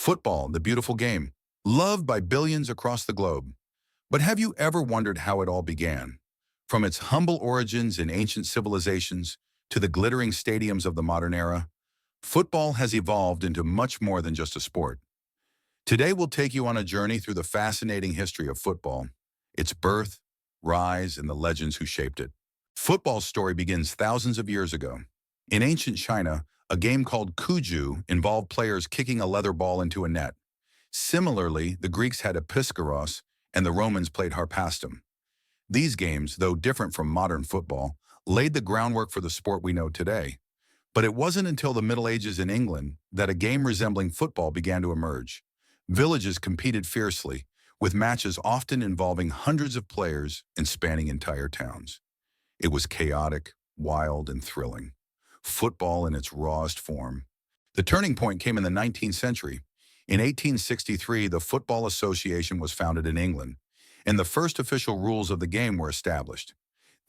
Football, the beautiful game, loved by billions across the globe. But have you ever wondered how it all began? From its humble origins in ancient civilizations to the glittering stadiums of the modern era, football has evolved into much more than just a sport. Today we'll take you on a journey through the fascinating history of football, its birth, rise, and the legends who shaped it. Football's story begins thousands of years ago. In ancient China, a game called kuju involved players kicking a leather ball into a net. Similarly, the Greeks had episkaros and the Romans played harpastum. These games, though different from modern football, laid the groundwork for the sport we know today. But it wasn't until the Middle Ages in England that a game resembling football began to emerge. Villages competed fiercely, with matches often involving hundreds of players and spanning entire towns. It was chaotic, wild, and thrilling. Football in its rawest form. The turning point came in the 19th century. In 1863, the Football Association was founded in England, and the first official rules of the game were established.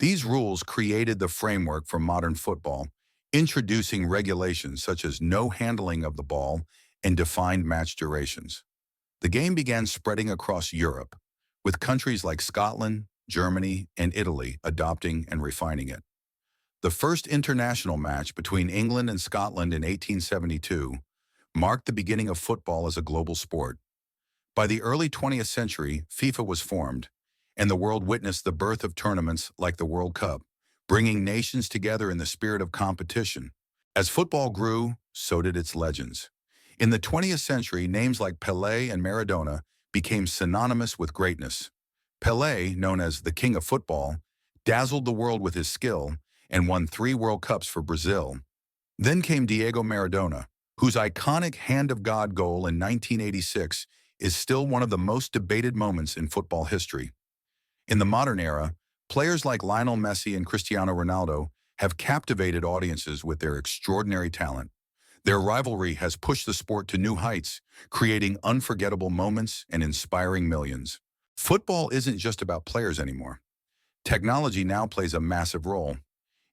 These rules created the framework for modern football, introducing regulations such as no handling of the ball and defined match durations. The game began spreading across Europe, with countries like Scotland, Germany, and Italy adopting and refining it. The first international match between England and Scotland in 1872 marked the beginning of football as a global sport. By the early 20th century, FIFA was formed, and the world witnessed the birth of tournaments like the World Cup, bringing nations together in the spirit of competition. As football grew, so did its legends. In the 20th century, names like Pelé and Maradona became synonymous with greatness. Pelé, known as the King of Football, dazzled the world with his skill and won 3 World Cups for Brazil. Then came Diego Maradona, whose iconic Hand of God goal in 1986 is still one of the most debated moments in football history. In the modern era, players like Lionel Messi and Cristiano Ronaldo have captivated audiences with their extraordinary talent. Their rivalry has pushed the sport to new heights, creating unforgettable moments and inspiring millions. Football isn't just about players anymore. Technology now plays a massive role.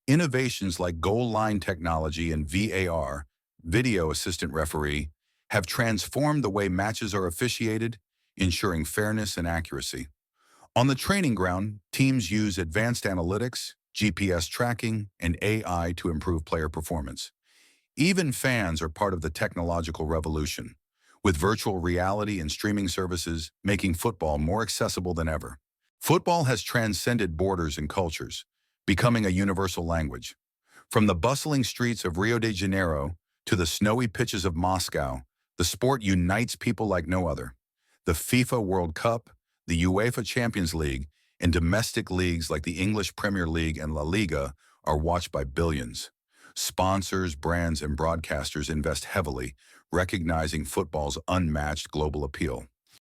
Innovations like goal line technology and VAR, video assistant referee, have transformed the way matches are officiated, ensuring fairness and accuracy. On the training ground, teams use advanced analytics, GPS tracking, and AI to improve player performance. Even fans are part of the technological revolution, with virtual reality and streaming services making football more accessible than ever. Football has transcended borders and cultures, becoming a universal language. From the bustling streets of Rio de Janeiro to the snowy pitches of Moscow, the sport unites people like no other. The FIFA World Cup, the UEFA Champions League, and domestic leagues like the English Premier League and La Liga are watched by billions. Sponsors, brands, and broadcasters invest heavily, recognizing football's unmatched global appeal.